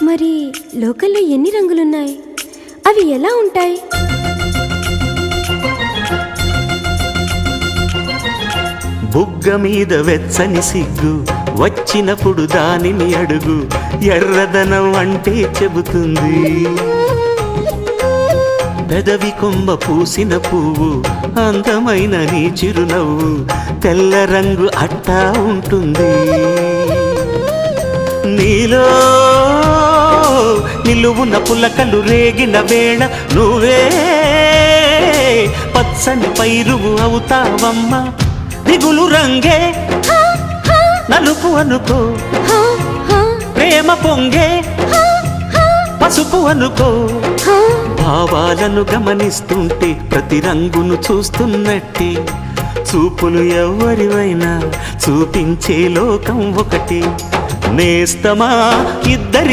మరి లోకల్లో ఎన్ని రంగులున్నాయి? అవి ఎలా ఉంటాయి? బుగ్గ మీద వెచ్చని సిగ్గు వచ్చినప్పుడు దానిని అడుగు, ఎర్రదనం అంటే చెబుతుంది. పెదవి కొమ్మ పూసిన పువ్వు అందమైన నీ చిరునవ్వు, తెల్ల రంగు అట్టా ఉంటుంది. నీలో నిలువున పులకలు రేగిన వేళ నువ్వే పచ్చని పైరువు అవుతావమ్మా. దిగులు రంగే నలుపు అనుకో, ప్రేమ పొంగే పసుపు అనుకో. భావాలను గమనిస్తుంటే ప్రతి రంగును చూస్తున్నట్టే, చూపులు ఎవరివైనా చూపించే లోకం ఒకటి. నేస్తమా ఇద్దరి